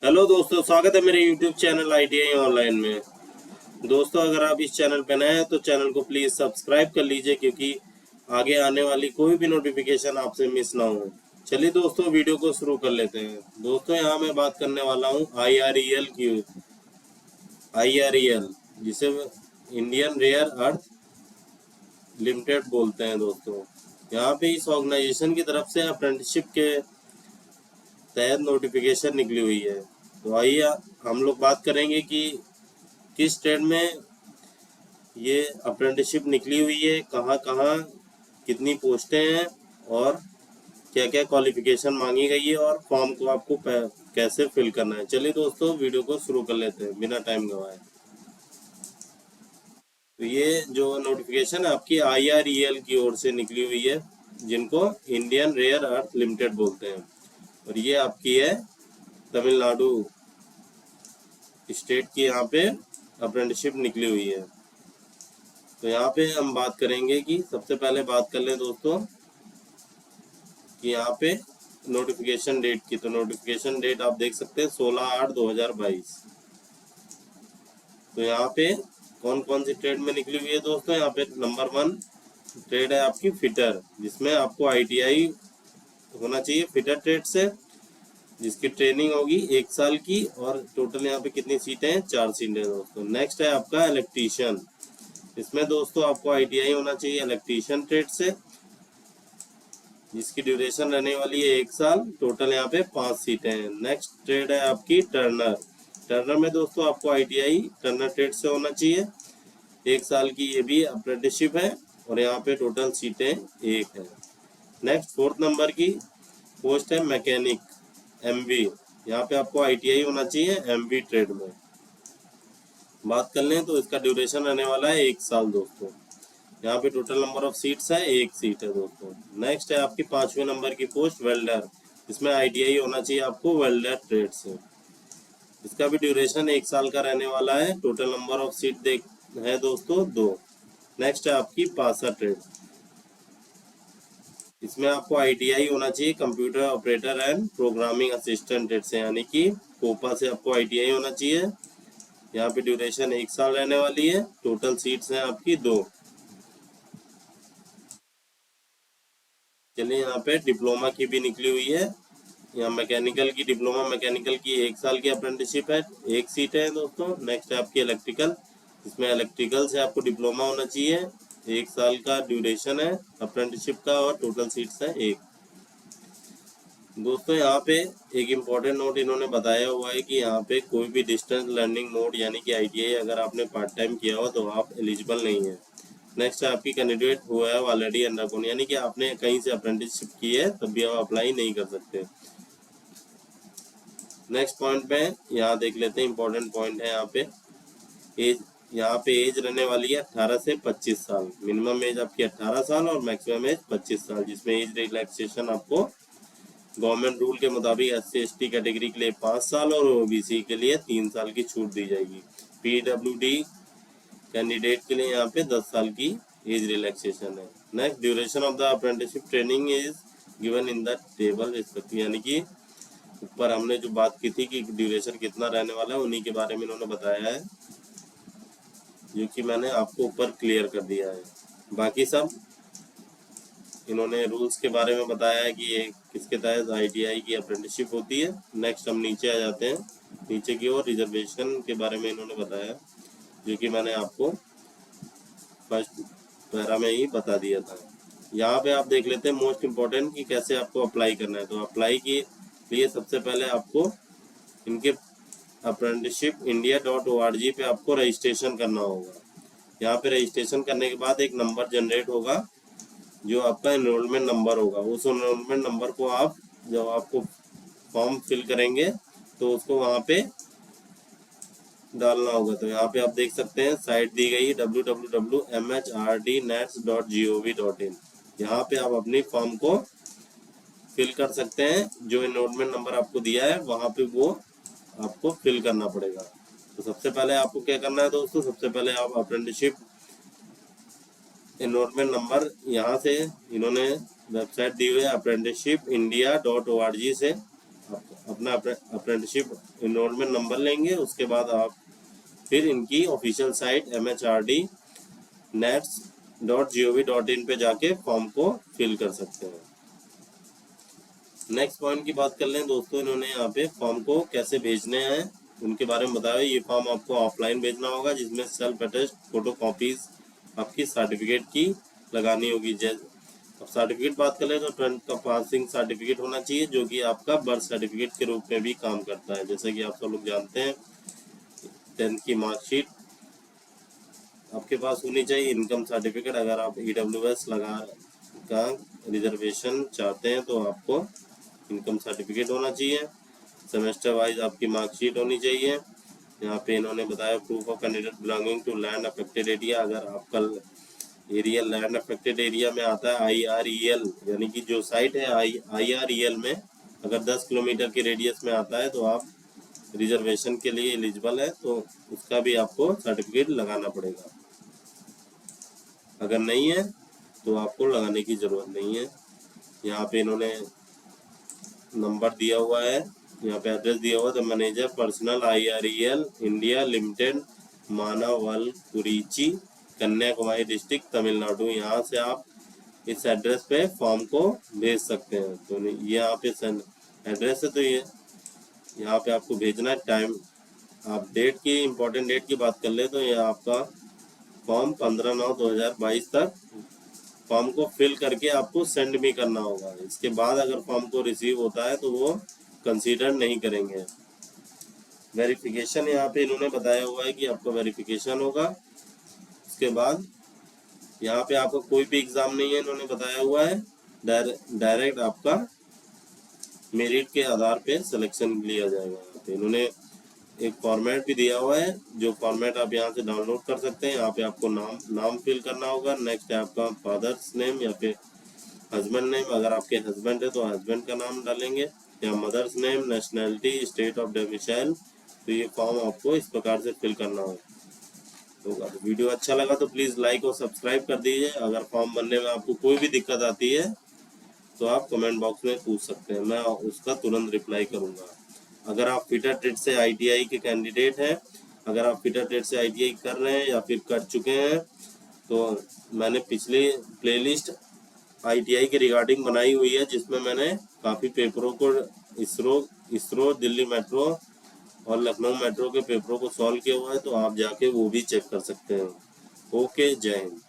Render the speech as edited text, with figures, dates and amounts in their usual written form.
Hello दोस्तों, स्वागत है मेरे यूट्यूब चैनल ITI ऑनलाइन में। दोस्तों, अगर आप इस चैनल पर नए हैं तो चैनल को प्लीज़ सब्सक्राइब कर लीजिए, क्योंकि आगे आने वाली कोई भी नोटिफिकेशन आपसे मिस ना हो। चलिए दोस्तों, वीडियो को शुरू कर लेते हैं। दोस्तों, यहाँ मैं बात करने वाला हूँ IREL की। IREL जिसे इंडियन रेयर अर्थ लिमिटेड बोलते हैं। दोस्तों, यहाँ पे इस ऑर्गेनाइजेशन की तरफ से अप्रेंटिसशिप के तहत नोटिफिकेशन निकली हुई है। तो आइए हम लोग बात करेंगे कि किस ट्रेड में ये अप्रेंटिसशिप निकली हुई है, कहाँ कहाँ कितनी पोस्टें हैं और क्या क्या क्वालिफिकेशन मांगी गई है और फॉर्म को आपको कैसे फिल करना है। चलिए दोस्तों, वीडियो को शुरू कर लेते हैं बिना टाइम गवाए। तो ये जो नोटिफिकेशन है आपकी IREL की ओर से निकली हुई है, जिनको इंडियन रेयर अर्थ लिमिटेड बोलते हैं, और ये आपकी है तमिलनाडु स्टेट की। यहाँ पे अप्रेंटिसशिप निकली हुई है। तो यहाँ पे हम बात करेंगे कि सबसे पहले बात कर लें दोस्तों कि यहाँ पे नोटिफिकेशन डेट की। तो नोटिफिकेशन डेट आप देख सकते हैं 16/8/2022। तो यहाँ पे कौन कौन सी ट्रेड में निकली हुई है दोस्तों। यहाँ पे नंबर 1 ट्रेड है आपकी फिटर, जिसमें आपको ITI होना चाहिए फिटर ट्रेड से, जिसकी ट्रेनिंग होगी 1 साल की, और टोटल यहाँ पे कितनी सीटें हैं, 4 सीटें दोस्तों। नेक्स्ट है आपका इलेक्ट्रीशियन। इसमें दोस्तों आपको ITI होना चाहिए इलेक्ट्रीशियन ट्रेड से, जिसकी ड्यूरेशन रहने वाली है 1 साल। टोटल यहाँ पे 5 सीटें हैं। नेक्स्ट ट्रेड है आपकी टर्नर। टर्नर में दोस्तों आपको ITI टर्नर ट्रेड से होना चाहिए, 1 साल की ये भी अप्रेंटिसशिप है, और यहाँ पे टोटल सीटें 1 है। नेक्स्ट 4th नंबर की पोस्ट है मैकेनिक MV। यहाँ पे आपको ITI होना चाहिए MV ट्रेड में। बात कर लें तो इसका ड्यूरेशन रहने वाला है 1 साल दोस्तों। यहाँ पे टोटल नंबर ऑफ सीट्स है 1 सीट है दोस्तों। नेक्स्ट है आपकी 5वें नंबर की पोस्ट वेल्डर। इसमें ITI होना चाहिए आपको वेल्डर ट्रेड से। इसका भी ड्यूरेशन 1 साल का रहने वाला है। टोटल नंबर ऑफ सीट देख है दोस्तों 2। नेक्स्ट है आपकी पासा ट्रेड। इसमें आपको ITI होना चाहिए computer operator and programming assistant trade से, यानी कि कोपा से आपको ITI होना चाहिए। यहाँ पे ड्यूरेशन 1 साल रहने वाली है। टोटल सीट्स हैं आपकी 2। चलिए, यहाँ पे डिप्लोमा की भी निकली हुई है। यहाँ मैकेनिकल की, डिप्लोमा मैकेनिकल की 1 साल की अप्रेंटिसशिप है, 1 सीट है दोस्तों। नेक्स्ट है आपकी इलेक्ट्रिकल। इसमें इलेक्ट्रिकल से आपको डिप्लोमा होना चाहिए, 1 साल का ड्यूरेशन है अप्रेंटिसशिप का, और टोटल सीट्स है 1। दोस्तों, यहाँ पे एक इम्पॉर्टेंट नोट इन्होंने बताया हुआ है कि यहाँ पे कोई भी डिस्टेंस लर्निंग मोड यानी कि ITI अगर आपने पार्ट टाइम किया हो तो आप एलिजिबल नहीं है। नेक्स्ट है आपकी कैंडिडेट हुआ है ऑलरेडी अंडरगोन, यानी कि आपने कहीं से अप्रेंटिसशिप की है तब भी आप अप्लाई नहीं कर सकते। नेक्स्ट पॉइंट पे यहाँ देख लेते हैं, इंपॉर्टेंट पॉइंट है यहाँ पे एज। यहाँ पे एज रहने वाली है 18 से 25 साल। मिनिमम एज आपकी 18 साल और मैक्सिमम एज 25 साल, जिसमें एज रिलैक्सेशन आपको गवर्नमेंट रूल के मुताबिक SC/ST कैटेगरी के लिए 5 साल और OBC के लिए 3 साल की छूट दी जाएगी। PWD कैंडिडेट के लिए यहाँ पे 10 साल की एज रिलैक्सेशन है। Next, duration of the apprenticeship training is given in the table respective, यानी कि ऊपर हमने जो बात की थी कि ड्यूरेशन कितना रहने वाला है, उन्हीं के बारे में इन्होंने बताया है, जो कि मैंने आपको ऊपर क्लियर कर दिया है। बाकी सब इन्होंने रूल्स के बारे में बताया है कि ये किसके तहत ITI की अप्रेंटिसशिप होती है। नेक्स्ट हम नीचे आ जाते हैं, नीचे की ओर रिजर्वेशन के बारे में इन्होंने बताया, जो कि मैंने आपको फर्स्ट पैरा में ही बता दिया था। यहाँ पे आप देख लेते हैं मोस्ट इम्पोर्टेंट कि कैसे आपको अप्लाई करना है। तो अप्लाई के लिए सबसे पहले आपको इनके apprenticeshipindia.org पे आपको रजिस्ट्रेशन करना होगा। यहाँ पे रजिस्ट्रेशन करने के बाद एक नंबर जनरेट होगा, जो आपका एनरोलमेंट नंबर होगा। उस एनरोलमेंट नंबर को आप जब आपको फॉर्म फिल करेंगे तो उसको वहाँ पे डालना होगा। तो यहाँ पे आप देख सकते हैं साइट दी गई www.mhrdnets.gov.in। यहाँ पे आप अपनी फॉर्म को फिल कर सकते हैं। जो एनरोलमेंट नंबर आपको दिया है वहाँ पे वो आपको फिल करना पड़ेगा। तो सबसे पहले आपको क्या करना है दोस्तों, सबसे पहले आप अप्रेंटिसशिप एनरोलमेंट नंबर यहाँ से इन्होंने वेबसाइट दी हुई है apprenticeshipindia.org से, अपना अप्रेंटिसशिप इनरोलमेंट नंबर लेंगे। उसके बाद आप फिर इनकी ऑफिशियल साइट mhrd.nets.gov.in पे जाके फॉर्म को फिल कर सकते हैं। नेक्स्ट पॉइंट की बात कर लें दोस्तों, इन्होंने यहाँ पे फॉर्म को कैसे भेजने हैं उनके बारे में बताया। ये फॉर्म आपको ऑफलाइन भेजना होगा, जिसमें सेल्फ अटेस्ट फोटो कॉपीज आपकी सर्टिफिकेट की लगानी होगी। अब सर्टिफिकेट बात कर ले तो 10th का पासिंग सर्टिफिकेट होना चाहिए, जो कि आपका बर्थ सर्टिफिकेट के रूप में भी काम करता है। जैसे कि आप सब लोग जानते हैं, 10th की मार्कशीट आपके पास होनी चाहिए। इनकम सर्टिफिकेट, अगर आप EWS लगा का रिजर्वेशन चाहते हैं तो आपको इनकम सर्टिफिकेट होना चाहिए। सेमेस्टर वाइज आपकी मार्कशीट होनी चाहिए। यहाँ पे इन्होंने बताया proof of candidate belonging to land affected area. अगर आपका एरिया लैंड अफेक्टेड एरिया में आता है IREL, यानी कि जो साइट है IREL में अगर 10 किलोमीटर के रेडियस में आता है तो आप रिजर्वेशन के लिए एलिजिबल है, तो उसका भी आपको सर्टिफिकेट लगाना पड़ेगा। अगर नहीं है तो आपको लगाने की ज़रूरत नहीं है। यहाँ पे इन्होंने नंबर दिया हुआ है, यहाँ पे एड्रेस दिया हुआ है, the manager personnel IREL India limited, Manavalakurichi, Kanyakumari district, Tamil Nadu. यहाँ से आप इस एड्रेस पे फॉर्म को भेज सकते हैं। तो ये यहाँ पे एड्रेस है, तो ये यहाँ पे आपको भेजना है। टाइम आप डेट की इम्पोर्टेंट डेट की बात कर ले तो ये आपका फॉर्म 15/9/2022 तक फॉर्म को फिल करके आपको सेंड भी करना होगा। इसके बाद अगर फॉर्म को रिसीव होता है तो वो कंसीडर नहीं करेंगे। वेरिफिकेशन यहाँ पे इन्होंने बताया हुआ है कि आपका वेरिफिकेशन होगा। उसके बाद यहाँ पे आपका कोई भी एग्ज़ाम नहीं है, इन्होंने बताया हुआ है। डायरेक्ट आपका मेरिट के आधार पे सिलेक्शन लिया जाएगा। यहाँ पे इन्होंने एक फॉर्मेट भी दिया हुआ है, जो फॉर्मेट आप यहाँ से डाउनलोड कर सकते हैं। यहाँ पे आपको नाम फिल करना होगा। नेक्स्ट है आपका फादर्स नेम या फिर हस्बैंड नेम। अगर आपके हस्बैंड है तो हस्बैंड का नाम डालेंगे, या mother's name, nationality, state of domicile. तो ये फॉर्म आपको इस प्रकार से फिल करना होगा। तो अगर वीडियो अच्छा लगा तो प्लीज़ लाइक और सब्सक्राइब कर दीजिए। अगर फॉर्म भरने में आपको कोई भी दिक्कत आती है तो आप कमेंट बॉक्स में पूछ सकते हैं, मैं उसका तुरंत रिप्लाई करूँगा। अगर आप फिटर ट्रेड से ITI के कैंडिडेट हैं, अगर आप फिटर ट्रेड से ITI कर रहे हैं या फिर कर चुके हैं, तो मैंने पिछली प्लेलिस्ट ITI के रिगार्डिंग बनाई हुई है, जिसमें मैंने काफ़ी पेपरों को इसरो दिल्ली मेट्रो और लखनऊ मेट्रो के पेपरों को सॉल्व किया हुआ है, तो आप जाके वो भी चेक कर सकते हैं। ओके, जय हिंद।